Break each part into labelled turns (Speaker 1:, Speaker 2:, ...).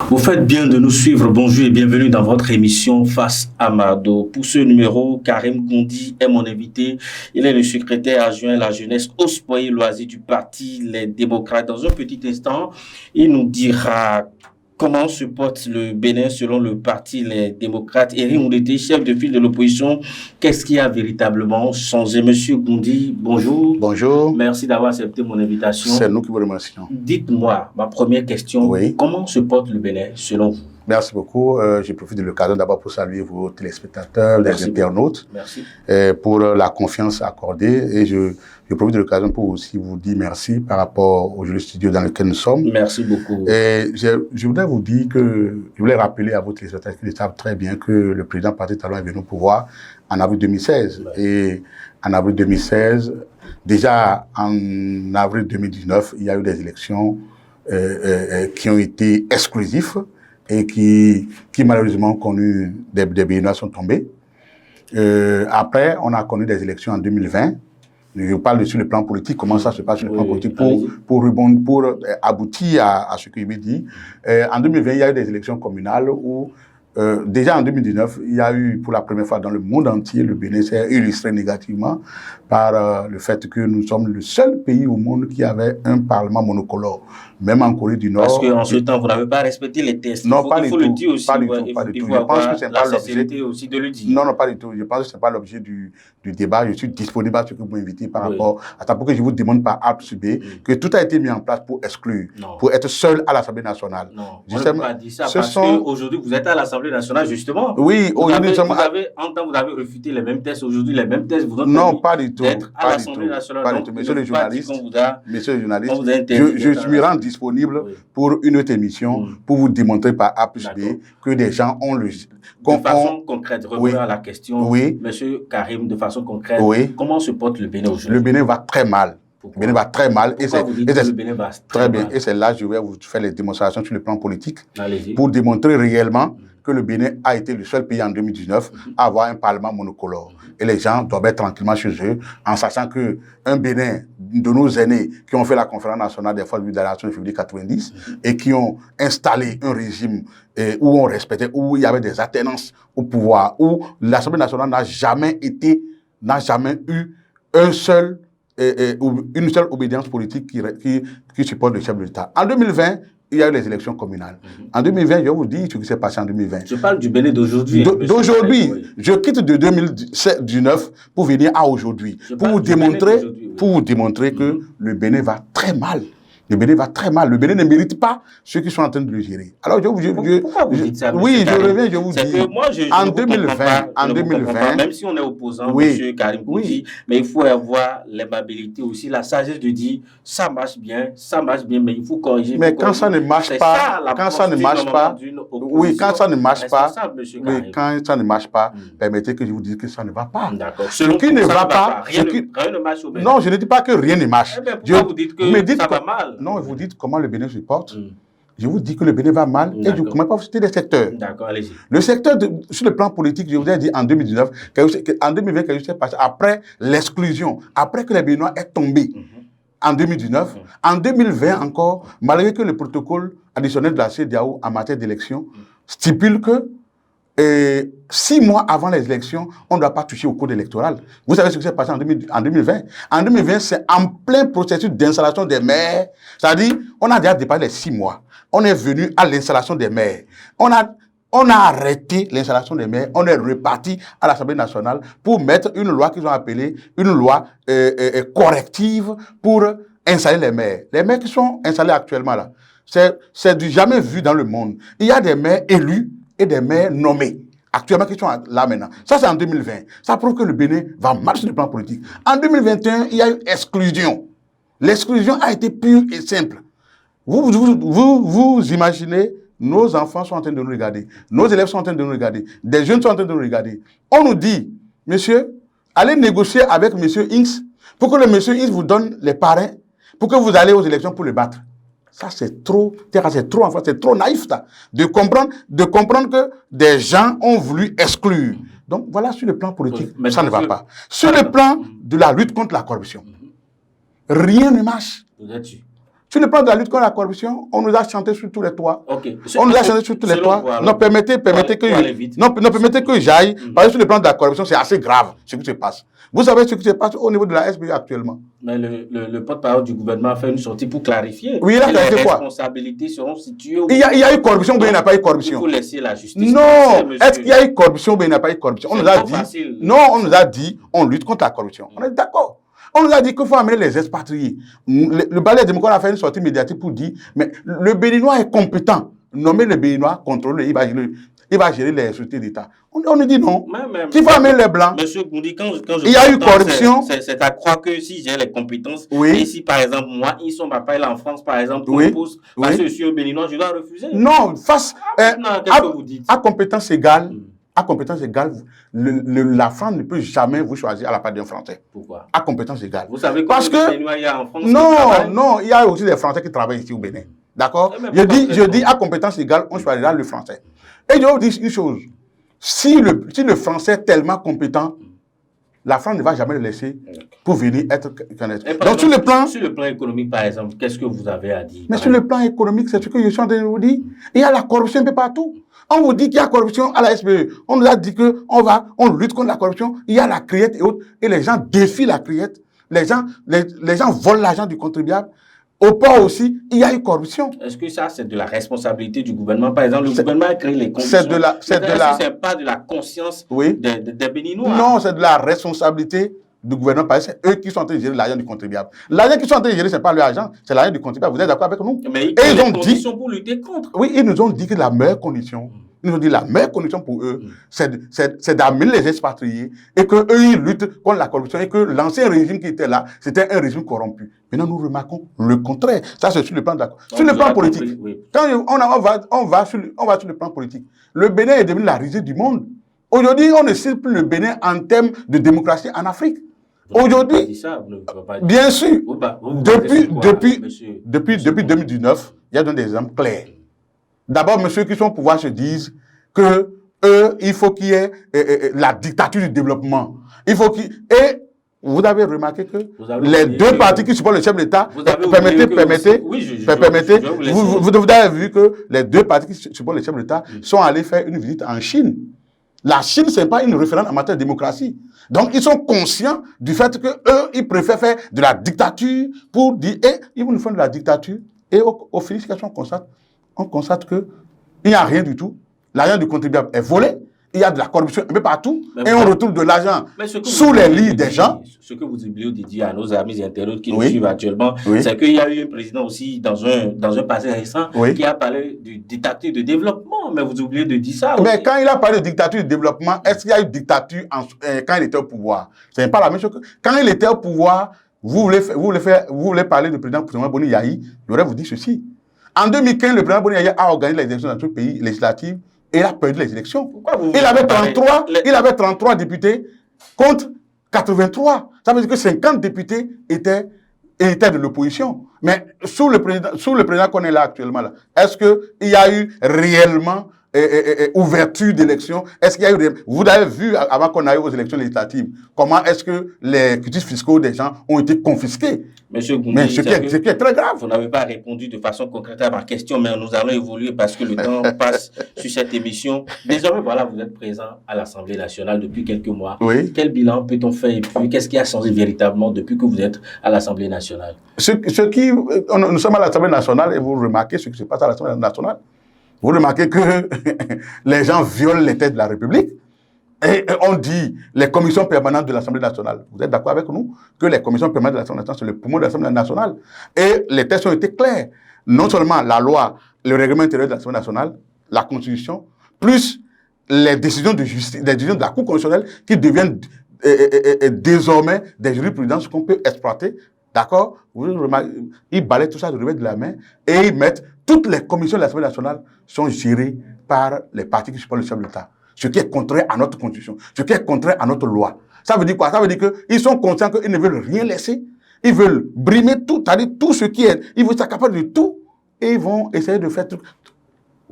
Speaker 1: Vous faites bien de nous suivre. Bonjour et bienvenue dans votre émission Face à Mado. Pour ce numéro, Karim Gondi est mon invité. Il est le secrétaire adjoint à la jeunesse au sport et loisirs du parti Les Démocrates. Dans un petit instant, il nous dira comment se porte le Bénin selon le parti Les Démocrates. Éric Moudete, chef de file de l'opposition, qu'est-ce qui a véritablement changé? Monsieur Gondi, bonjour.
Speaker 2: Bonjour.
Speaker 1: Merci d'avoir accepté mon invitation.
Speaker 2: C'est nous qui vous remercions.
Speaker 1: Dites-moi, ma première question, comment se porte le Bénin selon vous?
Speaker 2: Merci beaucoup. Je profite de l'occasion d'abord pour saluer vos téléspectateurs, les internautes, pour la confiance accordée. Et je profite de l'occasion pour aussi vous dire merci par rapport au jeu studio dans lequel nous sommes.
Speaker 1: Merci beaucoup.
Speaker 2: Et je voudrais vous dire que, je voulais rappeler à vos téléspectateurs qu'ils savent très bien que le président Patrice Talon est venu au pouvoir en avril 2016. Et en avril 2016, déjà en avril 2019, il y a eu des élections qui ont été exclusives et qui malheureusement ont connu des Béninois sont tombés. Après, on a connu des élections en 2020. Je parle sur le plan politique, comment ça se passe sur le plan politique pour aboutir à ce que je vais dire. En 2020, il y a eu des élections communales où déjà en 2019, il y a eu pour la première fois dans le monde entier, le Bénin s'est illustré négativement par le fait que nous sommes le seul pays au monde qui avait un parlement monocolore. Même en Corée du Nord.
Speaker 1: Parce qu'en ce temps, vous n'avez pas respecté les tests.
Speaker 2: Non, pas du tout.
Speaker 1: Le dire aussi,
Speaker 2: pas du tout. Je pense que c'est pas l'objet
Speaker 1: aussi de le dire.
Speaker 2: Non, pas du tout. Je pense que c'est pas l'objet du débat. Je suis disponible à ce que vous m'invitez par rapport à ça, pour que je vous demande par A plus B que tout a été mis en place pour exclure, pour être seul à l'Assemblée nationale.
Speaker 1: Non, on ne peut pas dire ça parce qu'aujourd'hui, vous êtes à l'Assemblée nationale, justement.
Speaker 2: Oui, aujourd'hui,
Speaker 1: vous avez refuté les mêmes tests. Aujourd'hui, les mêmes tests vous ont
Speaker 2: non, pas du tout.
Speaker 1: D'être à l'Assemblée nationale.
Speaker 2: Pas du tout. Monsieur le journaliste, je me rends disponible pour une autre émission pour vous démontrer par A plus B que des gens ont le...
Speaker 1: De façon concrète, revenons à la question. Monsieur Karim, de façon concrète, comment se porte le Bénin aujourd'hui?
Speaker 2: Le Bénin va très mal. Le Bénin va très mal.
Speaker 1: Le Bénin va
Speaker 2: très bien. Et c'est là que je vais vous faire les démonstrations sur le plan politique pour démontrer réellement que le Bénin a été le seul pays en 2019 à avoir un parlement monocolore. Et les gens doivent être tranquillement chez eux en sachant qu'un Bénin de nos aînés qui ont fait la conférence nationale des forces de la nation en février 90 et qui ont installé un régime où on respectait, où il y avait des attenances au pouvoir, où l'Assemblée nationale n'a jamais eu une seule obédience politique qui supporte le chef de l'État. En 2020, il y a eu les élections communales. En 2020, je vais vous dire ce qui s'est passé en 2020.
Speaker 1: Je parle du Bénin d'aujourd'hui.
Speaker 2: D'aujourd'hui. Je quitte de 2019 pour venir à aujourd'hui. Pour vous démontrer que le Bénin va très mal. Le Bénin va très mal. Le Bénin ne mérite pas ceux qui sont en train de le gérer. Alors,
Speaker 1: pourquoi vous dites ça?
Speaker 2: Oui, je reviens, je vous dis.
Speaker 1: Que moi, en 2020, même si on est opposant, monsieur Karim Goudi, mais il faut avoir l'aimabilité aussi, la sagesse de dire ça marche bien, mais il faut corriger.
Speaker 2: Mais quand ça ne marche pas, quand ça ne marche pas, permettez que je vous dise que ça ne va pas.
Speaker 1: D'accord.
Speaker 2: Ce qui ne va pas,
Speaker 1: rien ne marche au Bénin.
Speaker 2: Non, je ne dis pas que rien ne marche.
Speaker 1: Pourquoi vous dites que ça va mal?
Speaker 2: Non, vous dites comment le Bénin se porte. Je vous dis que le Bénin va mal et je ne commence pas à vous citer des secteurs.
Speaker 1: D'accord, allez-y.
Speaker 2: Le secteur, sur le plan politique, je vous ai dit en 2019, en 2020, quelque chose s'est passé après l'exclusion, après que les Béninois aient tombé en 2019. En 2020 encore, malgré que le protocole additionnel de la CEDEAO en matière d'élection stipule que 6 mois avant les élections, on ne doit pas toucher au code électoral. Vous savez ce qui s'est passé en 2020? En 2020, c'est en plein processus d'installation des maires. C'est-à-dire, on a déjà dépassé les 6 mois. On est venu à l'installation des maires. On a arrêté l'installation des maires. On est reparti à l'Assemblée nationale pour mettre une loi qu'ils ont appelée une loi corrective pour installer les maires. Les maires qui sont installés actuellement là, c'est du jamais vu dans le monde. Il y a des maires élus et des maires nommés, actuellement, qui sont là maintenant. Ça, c'est en 2020. Ça prouve que le Bénin va mal sur le plan politique. En 2021, il y a eu exclusion. L'exclusion a été pure et simple. Vous imaginez, nos enfants sont en train de nous regarder, nos élèves sont en train de nous regarder, des jeunes sont en train de nous regarder. On nous dit, monsieur, allez négocier avec monsieur Inks pour que le monsieur Inks vous donne les parrains, pour que vous allez aux élections pour le battre. Ça, c'est trop naïf, ça, de comprendre que des gens ont voulu exclure. Donc, voilà, sur le plan politique, ça ne va pas. Sur le plan de la lutte contre la corruption, rien ne marche. Sur le plan de la lutte contre la corruption, on nous a chanté sur tous les toits.
Speaker 1: Okay.
Speaker 2: On nous a chanté sur tous les toits. Non, permettez que j'aille. Parce que sur le plan de la corruption, c'est assez grave ce qui se passe. Vous savez ce qui se passe au niveau de la SBU actuellement.
Speaker 1: Mais le porte-parole du gouvernement a fait une sortie pour clarifier.
Speaker 2: Oui, il a clarifié quoi?
Speaker 1: Les responsabilités seront situées.
Speaker 2: Il y a eu corruption ou bien il n'y a pas eu corruption?
Speaker 1: Il faut laisser la justice.
Speaker 2: Non, est-ce qu'il y a eu corruption ou bien il n'y a pas eu corruption? On nous a dit.
Speaker 1: Facile.
Speaker 2: Non, on nous a dit, on lutte contre la corruption. On est d'accord. On nous a dit qu'il faut amener les expatriés. Le Balai démocrate a fait une sortie médiatique pour dire, mais le Béninois est compétent. Nommer le Béninois, contrôler, il va gérer les sociétés d'État. On nous dit non. Qu'il faut amener les Blancs.
Speaker 1: Monsieur Goudi, quand je
Speaker 2: il y a eu corruption.
Speaker 1: C'est à croire que si j'ai les compétences,
Speaker 2: oui.
Speaker 1: Et si par exemple, moi, ils sont pas en France, par exemple, pour
Speaker 2: oui.
Speaker 1: Poste, parce que je suis un Béninois, je dois refuser.
Speaker 2: Non, qu'est-ce
Speaker 1: que vous dites?
Speaker 2: À compétence égale, à compétence égale, la France ne peut jamais vous choisir à la part d'un Français.
Speaker 1: Pourquoi?
Speaker 2: À compétence égale.
Speaker 1: Vous savez
Speaker 2: parce que
Speaker 1: Béninois il y a en France?
Speaker 2: Non, il y a aussi des Français qui travaillent ici au Bénin. D'accord? Je dis à compétence égale, on choisira le Français. Et je vous dis une chose. Si le Français est tellement compétent, la France ne va jamais le laisser pour venir être candidat. Donc sur le plan
Speaker 1: économique, par exemple, qu'est-ce que vous avez à dire?
Speaker 2: Mais sur le plan économique, c'est ce que je suis en train de vous dire. Il y a la corruption un peu partout. On vous dit qu'il y a corruption à la SPE. On nous a dit qu'on lutte contre la corruption. Il y a la criette et autres. Et les gens défient la criette. Les gens volent l'argent du contribuable. Au port aussi, il y a eu corruption.
Speaker 1: Est-ce que ça, c'est de la responsabilité du gouvernement? Par exemple, le gouvernement a créé les conditions. C'est pas de la conscience des Béninois.
Speaker 2: Non, c'est de la responsabilité du gouvernement parce que c'est eux qui sont en train de gérer l'argent du contribuable. L'argent qu'ils sont en train de gérer, ce n'est pas leur argent, c'est l'argent du contribuable. Vous êtes d'accord avec nous?
Speaker 1: Mais ils ont des conditions pour lutter contre.
Speaker 2: Oui, ils nous ont dit que la meilleure condition, ils nous ont dit la meilleure condition pour eux, c'est d'amener les expatriés et qu'eux, ils luttent contre la corruption et que l'ancien régime qui était là, c'était un régime corrompu. Maintenant, nous remarquons le contraire. Ça, c'est sur le plan de la... Sur le plan politique. Oui. Quand on va sur le plan politique, le Bénin est devenu la risée du monde. Aujourd'hui, on ne cite plus le Bénin en termes de démocratie en Afrique. Aujourd'hui, bien sûr, depuis 2019, il y a donc des exemples clairs. D'abord, ceux qui sont au pouvoir se disent que il faut qu'il y ait la dictature du développement. Et vous avez remarqué que les deux partis qui supportent le chef de l'État, permettez, vous avez vu que les deux partis qui supportent le chef de l'État sont allés faire une visite en Chine. La Chine, ce n'est pas une référence en matière de démocratie. Donc, ils sont conscients du fait qu'eux, ils préfèrent faire de la dictature pour dire, ils vont nous faire de la dictature. Et au félicitations, on constate qu'il n'y a rien du tout. L'argent du contribuable est volé. Il y a de la corruption un peu partout. Et on retrouve de l'argent sous les lits des gens.
Speaker 1: Ce que vous oubliez de dire à nos amis internautes qui nous suivent actuellement, c'est qu'il y a eu un président aussi dans un passé récent qui a parlé de dictature de développement. Mais vous oubliez de dire ça aussi.
Speaker 2: Mais quand il a parlé de dictature de développement, est-ce qu'il y a eu dictature quand il était au pouvoir? Ce n'est pas la même chose que... Quand il était au pouvoir, vous voulez parler du président Boni Yahi, je voudrais vous dire ceci. En 2015, le président Boni Yahi a organisé les élections dans tout le pays législatives. Et il a perdu les élections. Il avait 33 députés contre 83. Ça veut dire que 50 députés étaient de l'opposition. Mais sous le président qu'on est là actuellement, est-ce qu'il y a eu réellement ouverture d'élections? Est-ce qu'il y a eu Vous avez vu, avant qu'on aille aux élections législatives, comment est-ce que les crédits fiscaux des gens ont été confisqués?
Speaker 1: Monsieur Goudi,
Speaker 2: mais ce qui est très grave.
Speaker 1: Vous n'avez pas répondu de façon concrète à ma question, mais nous allons évoluer parce que le temps passe sur cette émission. Désormais, voilà, vous êtes présent à l'Assemblée nationale depuis quelques mois.
Speaker 2: Oui.
Speaker 1: Quel bilan peut-on faire et puis qu'est-ce qui a changé véritablement depuis que vous êtes à l'Assemblée nationale?
Speaker 2: Nous sommes à l'Assemblée nationale et vous remarquez ce qui se passe à l'Assemblée nationale. Vous remarquez que les gens violent les têtes de la République. Et on dit les commissions permanentes de l'Assemblée nationale. Vous êtes d'accord avec nous que les commissions permanentes de l'Assemblée nationale, c'est le poumon de l'Assemblée nationale. Et les textes ont été clairs. Non seulement la loi, le règlement intérieur de l'Assemblée nationale, la Constitution, plus les décisions de justice, les décisions de la Cour constitutionnelle qui deviennent désormais des jurisprudences qu'on peut exploiter. D'accord? Ils balayent tout ça de revers de la main et ils mettent toutes les commissions de l'Assemblée nationale sont gérées par les partis qui supportent le chef de l'État. Ce qui est contraire à notre constitution, ce qui est contraire à notre loi. Ça veut dire quoi? Ça veut dire qu'ils sont conscients qu'ils ne veulent rien laisser. Ils veulent brimer tout, c'est-à-dire tout ce qui est... Ils veulent s'accaparer de tout et ils vont essayer de faire tout.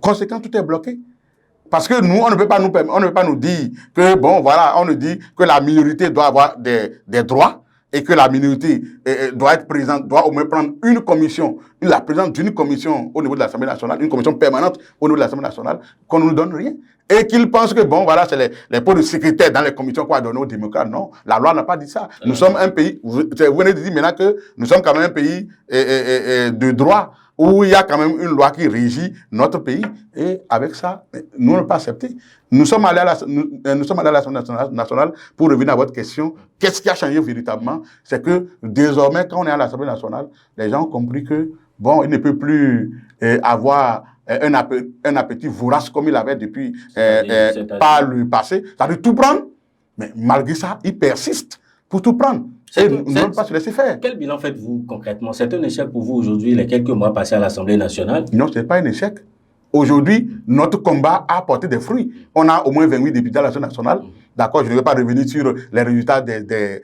Speaker 2: Conséquent, tout est bloqué. Parce que nous, on ne peut pas nous dire que, bon, voilà, on nous dit que la minorité doit avoir des droits et que la minorité doit être présente, doit au moins prendre une commission, la présidence d'une commission au niveau de l'Assemblée nationale, une commission permanente au niveau de l'Assemblée nationale, qu'on ne nous donne rien. Et qu'ils pensent que, bon, voilà, c'est les postes de secrétaire dans les commissions qu'on a donné aux démocrates. Non, la loi n'a pas dit ça. Nous sommes un pays, vous venez de dire maintenant que nous sommes quand même un pays de droit, où il y a quand même une loi qui régit notre pays. Et avec ça, nous ne pouvons pas accepter. Nous sommes allés à l'Assemblée nationale pour revenir à votre question. Qu'est-ce qui a changé véritablement? C'est que désormais, quand on est à l'Assemblée nationale, les gens ont compris que, bon, il ne peut plus avoir un appétit vorace comme il avait depuis par le passé. Ça veut tout prendre, mais malgré ça, il persiste pour tout prendre. Et nous ne pouvons pas se laisser faire.
Speaker 1: Quel bilan faites-vous concrètement? C'est un échec pour vous aujourd'hui, les quelques mois passés à l'Assemblée nationale?
Speaker 2: Non, ce n'est pas un échec. Aujourd'hui, notre combat a apporté des fruits. On a au moins 28 députés à l'Assemblée nationale. D'accord, je ne vais pas revenir sur les résultats des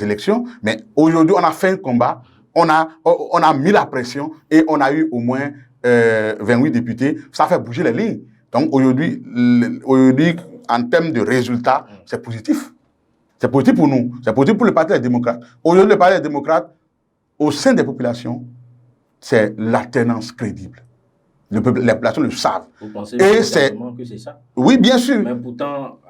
Speaker 2: élections, mais aujourd'hui, on a fait un combat, on a mis la pression et on a eu au moins 28 députés. Ça fait bouger les lignes. Donc aujourd'hui, en termes de résultats, c'est positif. C'est positif pour nous. C'est positif pour le Parti des démocrates. Aujourd'hui, le Parti des démocrates, au sein des populations, c'est l'alternance crédible. Les populations le savent.
Speaker 1: Vous pensez que c'est ça?
Speaker 2: Oui, bien sûr.
Speaker 1: Mais pourtant,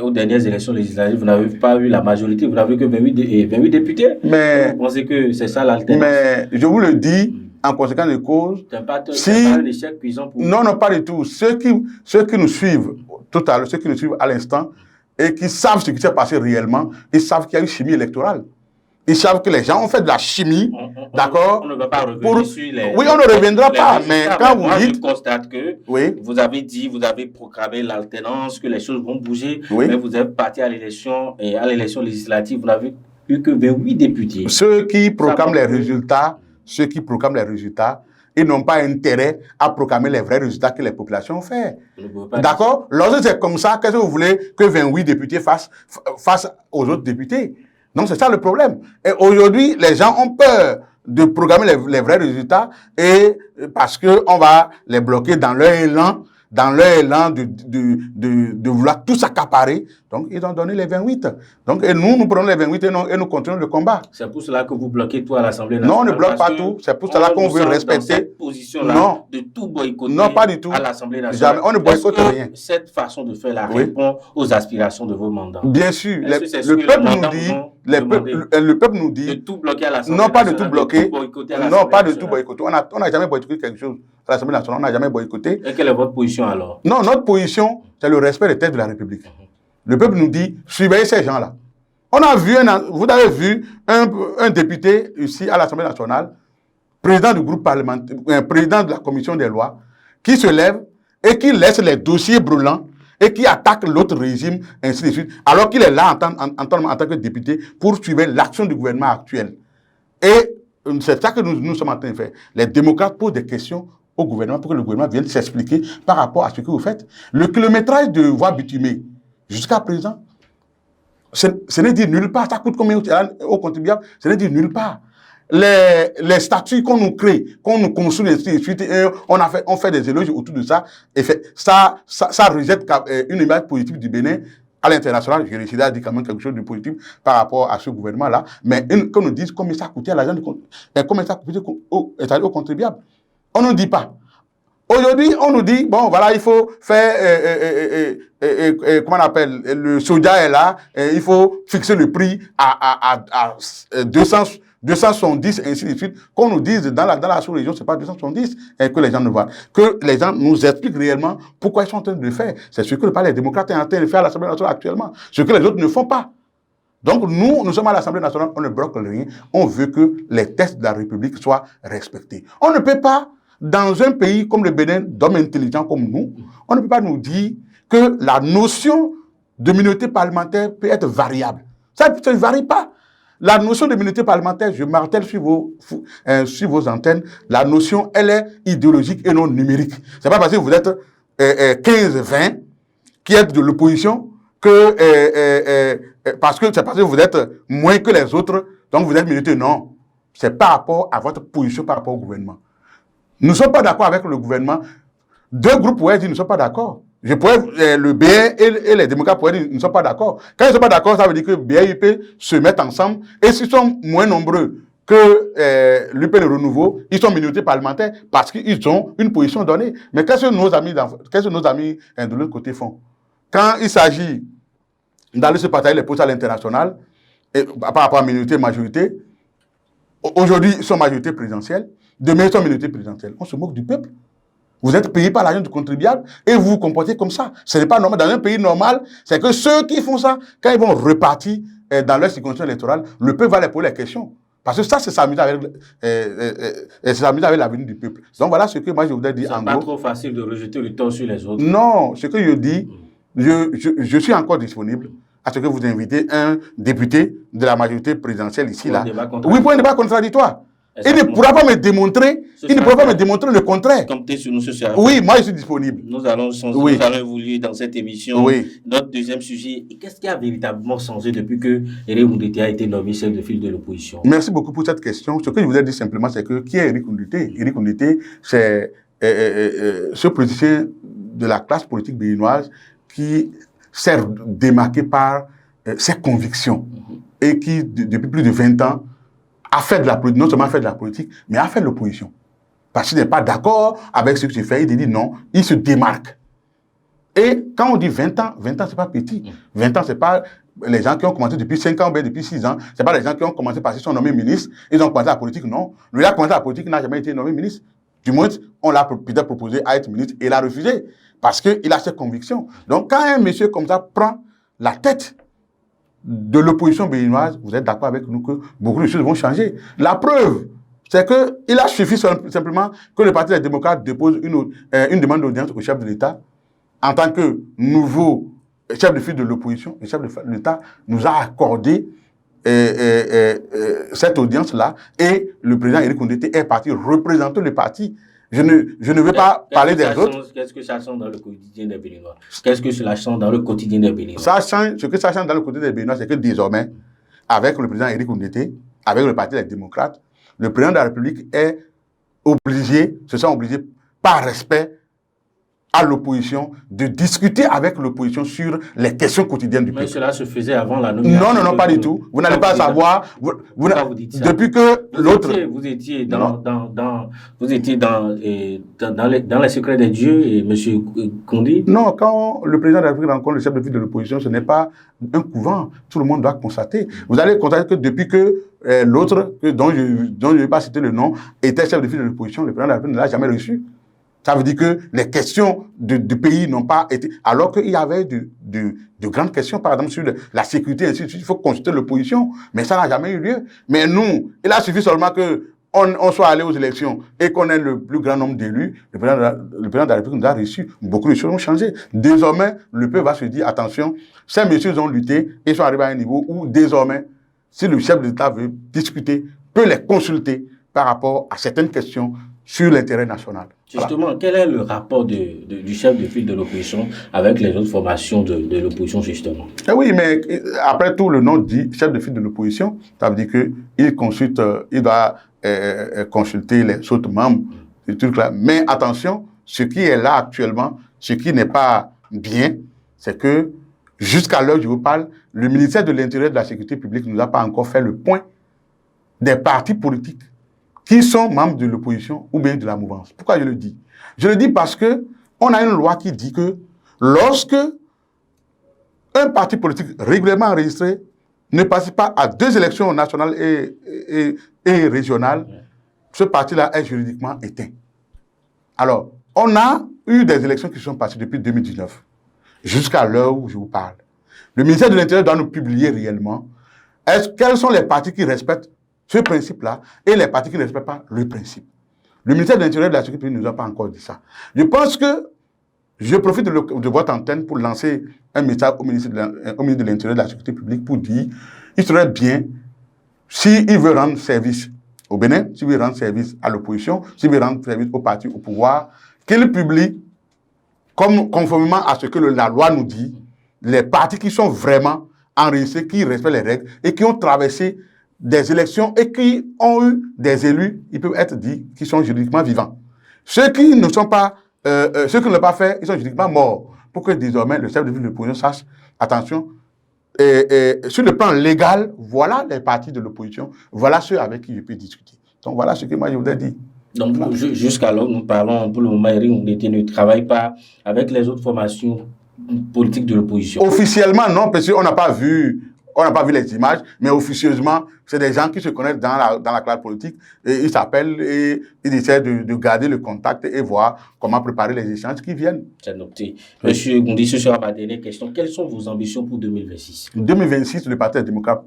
Speaker 1: aux dernières élections législatives, vous n'avez pas eu la majorité, vous n'avez que 28 députés.
Speaker 2: Mais,
Speaker 1: vous pensez que c'est ça l'alternance?
Speaker 2: Mais je vous le dis, en conséquence de cause,
Speaker 1: pas un échec cuisant pour vous?
Speaker 2: Non, pas du tout. Ceux qui nous suivent tout à l'heure, ceux qui nous suivent à l'instant, et qui savent ce qui s'est passé réellement, ils savent qu'il y a eu chimie électorale. Ils savent que les gens ont fait de la chimie, d'accord?
Speaker 1: On ne va pas revenir sur les...
Speaker 2: Oui, on ne reviendra pas, mais quand vous dites...
Speaker 1: Je constate que vous avez proclamé l'alternance, que les choses vont bouger, mais vous êtes parti à l'élection législative, vous n'avez eu que 28 députés.
Speaker 2: Ceux qui proclament les résultats, ils n'ont pas intérêt à proclamer les vrais résultats que les populations ont fait. D'accord? Lorsque c'est comme ça, qu'est-ce que vous voulez que 28 députés fassent aux autres députés? Non, c'est ça le problème. Et aujourd'hui, les gens ont peur de proclamer les vrais résultats et parce qu'on va les bloquer dans leur élan de vouloir tout s'accaparer. Donc, ils ont donné les 28. Donc, et nous prenons les 28 et nous continuons le combat.
Speaker 1: C'est pour cela que vous bloquez tout à l'Assemblée nationale?
Speaker 2: Non, on ne bloque pas tout. C'est pour cela qu'on veut respecter.
Speaker 1: Cette position-là de tout boycotter
Speaker 2: non, pas du tout.
Speaker 1: À l'Assemblée nationale.
Speaker 2: Jamais. On ne boycotte rien.
Speaker 1: Cette façon de faire répond aux aspirations de vos mandats?
Speaker 2: Bien sûr. Le peuple nous dit...
Speaker 1: De tout bloquer à l'Assemblée
Speaker 2: nationale. Non, pas de tout
Speaker 1: bloquer.
Speaker 2: Non, pas de tout boycotter. On n'a jamais boycotté quelque chose à l'Assemblée nationale. On n'a jamais boycotté.
Speaker 1: Et quelle est votre position alors?
Speaker 2: Non, notre position, c'est le respect des textes de la République. Le peuple nous dit, surveillez ces gens-là. Vous avez vu un député ici à l'Assemblée nationale, président du groupe parlementaire, président de la commission des lois, qui se lève et qui laisse les dossiers brûlants et qui attaque l'autre régime, ainsi de suite, alors qu'il est là en tant que député pour suivre l'action du gouvernement actuel. Et c'est ça que nous sommes en train de faire. Les démocrates posent des questions au gouvernement pour que le gouvernement vienne s'expliquer par rapport à ce que vous faites. Le kilométrage de voies bitumées, jusqu'à présent, ce n'est dit nulle part. Ça coûte combien aux contribuables? Ce n'est dit nulle part. Les statuts qu'on nous crée, qu'on nous construit, et on fait des éloges autour de ça, et ça rejette une image positive du Bénin à l'international. Je décide à dire quand même quelque chose de positif par rapport à ce gouvernement-là, mais qu'on nous dise combien ça coûtait à l'agent, combien ça coûtait aux contribuables. On ne nous dit pas. Aujourd'hui, on nous dit, bon, voilà, il faut faire, comment on appelle, le soja est là, il faut fixer le prix à 270, ainsi de suite. Qu'on nous dise, dans la sous-région, c'est pas 270 que les gens ne voient. Que les gens nous expliquent réellement pourquoi ils sont en train de le faire. C'est ce que le Parti des démocrates est en train de faire à l'Assemblée nationale actuellement. Ce que les autres ne font pas. Donc, nous sommes à l'Assemblée nationale, on ne bloque rien. On veut que les textes de la République soient respectés. On ne peut pas, dans un pays comme le Bénin, d'hommes intelligents comme nous, on ne peut pas nous dire que la notion de minorité parlementaire peut être variable. Ça ne varie pas. La notion de minorité parlementaire, je martèle sur vos antennes, la notion, elle est idéologique et non numérique. C'est pas parce que vous êtes 15-20 qui êtes de l'opposition parce que c'est parce que vous êtes moins que les autres, donc vous êtes minorité. Non. C'est par rapport à votre position, par rapport au gouvernement. Nous ne sommes pas d'accord avec le gouvernement. Deux groupes pourraient dire nous ne sommes pas d'accord. le BR et les démocrates pourraient dire qu'ils ne sont pas d'accord. Quand ils ne sont pas d'accord, ça veut dire que BR et UP se mettent ensemble. Et s'ils sont moins nombreux que l'UP le renouveau, ils sont minorités parlementaires parce qu'ils ont une position donnée. Mais qu'est-ce que nos amis de l'autre côté font? Quand il s'agit d'aller se partager les postes à l'international, par rapport à minorité et majorité, aujourd'hui, ils sont majorité présidentielle, demain, ils sont minorité présidentielle. On se moque du peuple. Vous êtes payé par l'argent du contribuable et vous vous comportez comme ça. Ce n'est pas normal. Dans un pays normal, c'est que ceux qui font ça, quand ils vont repartir dans leur circonscription électorale, le peuple va leur poser la question. Parce que ça, c'est s'amuser avec l'avenir du peuple. Donc voilà ce que moi je voudrais dire en gros.
Speaker 1: C'est pas trop facile de rejeter le tort sur les autres.
Speaker 2: Non, ce que je dis, je suis encore disponible à ce que vous invitez un député de la majorité présidentielle ici, là. Oui, pour un débat contradictoire. Il ne pourra pas me démontrer, le contraire.
Speaker 1: Comptez sur nous, ce soir.
Speaker 2: Oui, moi je suis disponible.
Speaker 1: Nous allons évoluer dans cette émission.
Speaker 2: Oui.
Speaker 1: Notre deuxième sujet, qu'est-ce qui a véritablement changé depuis que Éric Ndoundété a été nommé chef de file de l'opposition?
Speaker 2: Merci beaucoup pour cette question. Ce que je voudrais dire simplement, c'est que qui est Éric Ndoundété? Éric Ndoundété, c'est ce politicien de la classe politique béninoise qui s'est démarqué par ses convictions et qui, depuis plus de 20 ans, a fait de la politique, non seulement a fait de la politique, mais a fait de l'opposition. Parce qu'il n'est pas d'accord avec ce que je fais, il dit non, il se démarque. Et quand on dit 20 ans, c'est pas petit. 20 ans, c'est pas les gens qui ont commencé depuis 5 ans, ou depuis 6 ans, c'est pas les gens qui ont commencé parce qu'ils sont nommés ministres, ils ont commencé la politique, non. Lui, il a commencé la politique, il n'a jamais été nommé ministre. Du moins, on l'a peut-être proposé à être ministre et il a refusé. Parce qu'il a ses convictions. Donc, quand un monsieur comme ça prend la tête de l'opposition béninoise, vous êtes d'accord avec nous que beaucoup de choses vont changer. La preuve, c'est qu'il a suffi simplement que le Parti des démocrates dépose une demande d'audience au chef de l'État en tant que nouveau chef de file de l'opposition. Le chef de l'État nous a accordé cette audience-là et le président Éric Ndoundété est parti représenter le parti. Je ne veux pas parler des autres.
Speaker 1: Qu'est-ce que ça change dans le quotidien des Béninois? Qu'est-ce que cela change dans le quotidien des Béninois?
Speaker 2: Ce que ça change dans le quotidien des Béninois, c'est que désormais, avec le président Éric Ndoundété, avec le Parti des démocrates, le président de la République est obligé, se sent obligé, par respect à l'opposition, de discuter avec l'opposition sur les questions quotidiennes du peuple.
Speaker 1: Mais cela se faisait avant la nomination.
Speaker 2: Non, pas du tout. Vous n'allez pas savoir. Depuis que l'autre...
Speaker 1: Vous étiez dans les secrets des dieux et M. Kondi?
Speaker 2: Non, quand le président de la République rencontre le chef de file de l'opposition, ce n'est pas un couvent. Tout le monde doit constater. Vous allez constater que depuis que l'autre, dont je ne vais pas citer le nom, était chef de file de l'opposition, le président de la République ne l'a jamais reçu. Ça veut dire que les questions du pays n'ont pas été... Alors qu'il y avait de grandes questions, par exemple, sur la sécurité, ainsi de suite, il faut consulter l'opposition. Mais ça n'a jamais eu lieu. Mais nous, il a suffi seulement qu'on soit allé aux élections et qu'on ait le plus grand nombre d'élus. Le président de la République nous a reçu. Beaucoup de choses ont changé. Désormais, le peuple va se dire, attention, ces messieurs ont lutté et sont arrivés à un niveau où, désormais, si le chef de l'État veut discuter, peut les consulter par rapport à certaines questions sur l'intérêt national.
Speaker 1: Justement, voilà. Quel est le rapport du chef de file de l'opposition avec les autres formations de l'opposition, justement?
Speaker 2: Oui, mais après tout, le nom dit chef de file de l'opposition. Ça veut dire qu'il doit consulter les autres membres du truc là. Mais attention, ce qui est là actuellement, ce qui n'est pas bien, c'est que jusqu'à l'heure où je vous parle, le ministère de l'Intérieur et de la Sécurité publique ne nous a pas encore fait le point des partis politiques qui sont membres de l'opposition ou bien de la mouvance. Pourquoi je le dis? Je le dis parce que on a une loi qui dit que lorsque un parti politique régulièrement enregistré ne participe pas à 2 élections nationales et régionales, ce parti-là est juridiquement éteint. Alors, on a eu des élections qui sont passées depuis 2019, jusqu'à l'heure où je vous parle. Le ministère de l'Intérieur doit nous publier réellement quels sont les partis qui respectent ce principe-là, et les partis qui ne respectent pas le principe. Le ministère de l'Intérieur et de la Sécurité ne nous a pas encore dit ça. Je pense que je profite de votre antenne pour lancer un message au ministre de l'Intérieur et de la Sécurité publique pour dire il serait bien, s'il veut rendre service au Bénin, s'il veut rendre service à l'opposition, s'il veut rendre service au parti au pouvoir, qu'il publie, conformément à ce que la loi nous dit, les partis qui sont vraiment enregistrés, qui respectent les règles et qui ont traversé des élections et qui ont eu des élus, ils peuvent être dit, qui sont juridiquement vivants. Ceux qui ne l'ont pas fait, ils sont juridiquement morts. pour que désormais le chef de l'opposition sache, attention, sur le plan légal, voilà les partis de l'opposition, voilà ceux avec qui je peux discuter. Donc voilà ce que moi je voudrais dire.
Speaker 1: Donc jusqu'alors, nous parlons pour le moment, Eric Ngoundi ne travaille pas avec les autres formations politiques de l'opposition. Officiellement,
Speaker 2: non, parce qu'on n'a pas vu les images, mais officieusement, c'est des gens qui se connaissent dans la classe politique, et ils s'appellent et ils essaient de garder le contact et voir comment préparer les échanges qui viennent.
Speaker 1: C'est noté. Monsieur Ngoundi, ce sera ma dernière question. Quelles sont vos ambitions pour 2026?
Speaker 2: 2026, le Parti démocrate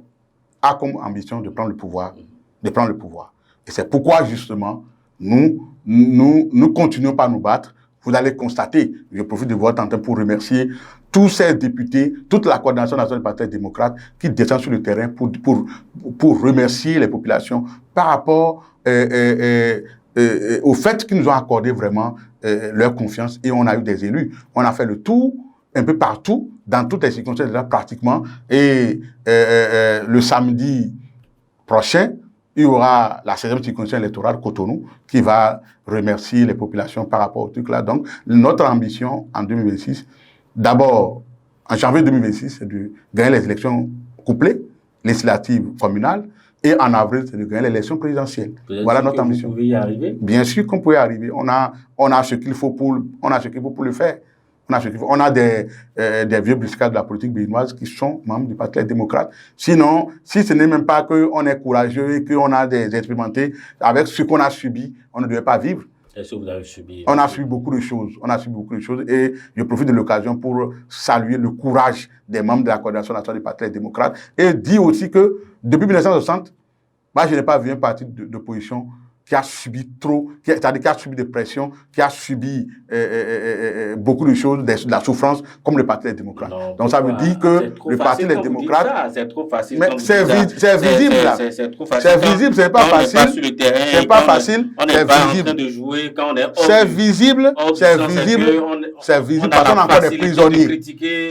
Speaker 2: a comme ambition de prendre le pouvoir. Et c'est pourquoi, justement, nous continuons par nous battre. Vous allez constater, je profite de votre antenne pour remercier tous ces députés, toute la coordination nationale du Parti démocrate qui descend sur le terrain pour remercier les populations par rapport au fait qu'ils nous ont accordé vraiment leur confiance et on a eu des élus. On a fait le tour un peu partout, dans toutes les circonstances déjà pratiquement. Et le samedi prochain, il y aura la 16e circonscription électorale Cotonou qui va remercier les populations par rapport au truc là. Donc, notre ambition en 2026, d'abord, en janvier 2026, c'est de gagner les élections couplées, législatives communales, et en avril, c'est de gagner l'élection présidentielle. Voilà notre ambition.
Speaker 1: Vous pouvez y arriver?
Speaker 2: Bien sûr qu'on peut y arriver. On a ce qu'il faut pour le faire. On a des vieux briscards de la politique béninoise qui sont membres du Parti démocrate. Sinon, si ce n'est même pas qu'on est courageux et qu'on a des expérimentés, avec ce qu'on a subi, on ne devait pas vivre.
Speaker 1: Est-ce que vous avez subi?
Speaker 2: On a subi beaucoup de choses. Et je profite de l'occasion pour saluer le courage des membres de la coordination nationale du Parti démocrate et dire aussi que depuis 1960, moi, je n'ai pas vu un parti d'opposition qui a subi trop, c'est-à-dire qui a subi des pressions, qui a subi beaucoup de choses, de la souffrance, comme le Parti démocrate. Donc ça veut dire que le Parti démocrate...
Speaker 1: C'est trop facile.
Speaker 2: Mais c'est visible là.
Speaker 1: C'est trop facile.
Speaker 2: C'est visible, c'est pas facile. C'est pas facile.
Speaker 1: On n'est pas en train de jouer quand on est hors.
Speaker 2: C'est visible, c'est visible parce qu'on a encore des prisonniers.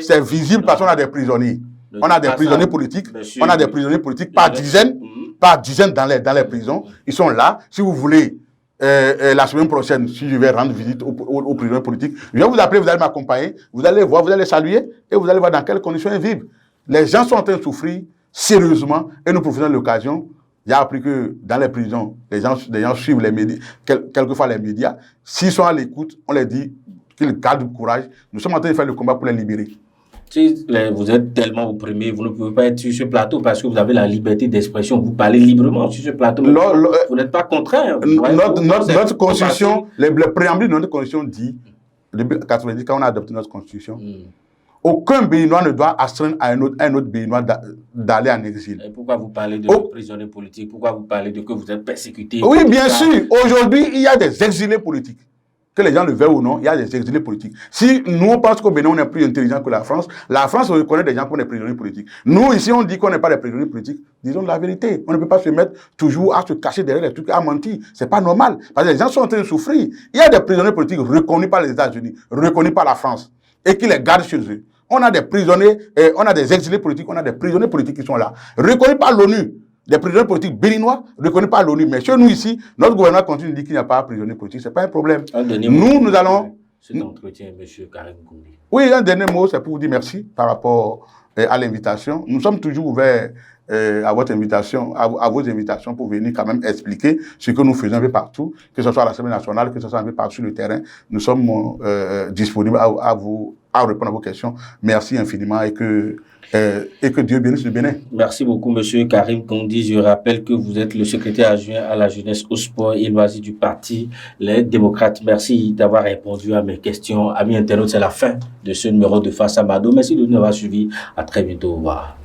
Speaker 2: C'est visible parce qu'on a des prisonniers. On a des prisonniers politiques, par dizaines dans les prisons. Ils sont là. Si vous voulez, la semaine prochaine, si je vais rendre visite aux prisonniers politiques, je vais vous appeler, vous allez m'accompagner, vous allez voir, vous allez saluer et vous allez voir dans quelles conditions ils vivent. Les gens sont en train de souffrir sérieusement et nous profitons de l'occasion. J'ai appris que dans les prisons, les gens suivent les médias, quelquefois les médias. S'ils sont à l'écoute, on leur dit qu'ils gardent du courage. Nous sommes en train de faire le combat pour les libérer.
Speaker 1: Si vous êtes tellement opprimé, vous ne pouvez pas être sur ce plateau parce que vous avez la liberté d'expression. Vous parlez librement sur ce plateau. Vous n'êtes pas contraint.
Speaker 2: Notre constitution, le préambule de notre constitution dit, depuis 1990, quand on a adopté notre constitution, aucun Béninois ne doit astreindre à un autre Béninois d'aller en exil.
Speaker 1: Et pourquoi vous parlez de prisonniers politiques? Pourquoi vous parlez de que vous êtes persécutés?
Speaker 2: Oui, bien sûr. Aujourd'hui, il y a des exilés politiques. Que les gens le veuillent ou non, il y a des exilés politiques. Si nous, on pense qu'au Bénin, on est plus intelligent que la France reconnaît des gens qui sont des prisonniers politiques. Nous, ici, on dit qu'on n'est pas des prisonniers politiques. Disons la vérité. On ne peut pas se mettre toujours à se cacher derrière les trucs, à mentir. C'est pas normal. Parce que les gens sont en train de souffrir. Il y a des prisonniers politiques reconnus par les États-Unis, reconnus par la France, et qui les gardent chez eux. On a des prisonniers, on a des exilés politiques, on a des prisonniers politiques qui sont là, reconnus par l'ONU. Des prisonniers politiques béninois reconnus par l'ONU. Mais chez nous ici, notre gouvernement continue de dire qu'il n'y a pas de prisonniers politiques. Ce n'est pas un problème. Nous allons...
Speaker 1: Cet entretien, M. Karim Ngoundi.
Speaker 2: Oui, un dernier mot, c'est pour vous dire merci par rapport à l'invitation. Nous sommes toujours ouverts à votre invitation, à vos invitations pour venir quand même expliquer ce que nous faisons un peu partout, que ce soit à l'Assemblée nationale, que ce soit un peu partout sur le terrain. Nous sommes disponibles à répondre à vos questions. Merci infiniment et que Dieu bénisse le Bénin.
Speaker 1: Merci beaucoup, M. Karim Ngoundi. Je rappelle que vous êtes le secrétaire adjoint à la jeunesse, au sport et loisirs du Parti Les Démocrates. Merci d'avoir répondu à mes questions. Amis internautes, c'est la fin de ce numéro de Face à Mado. Merci de nous avoir suivis. À très bientôt. Au revoir.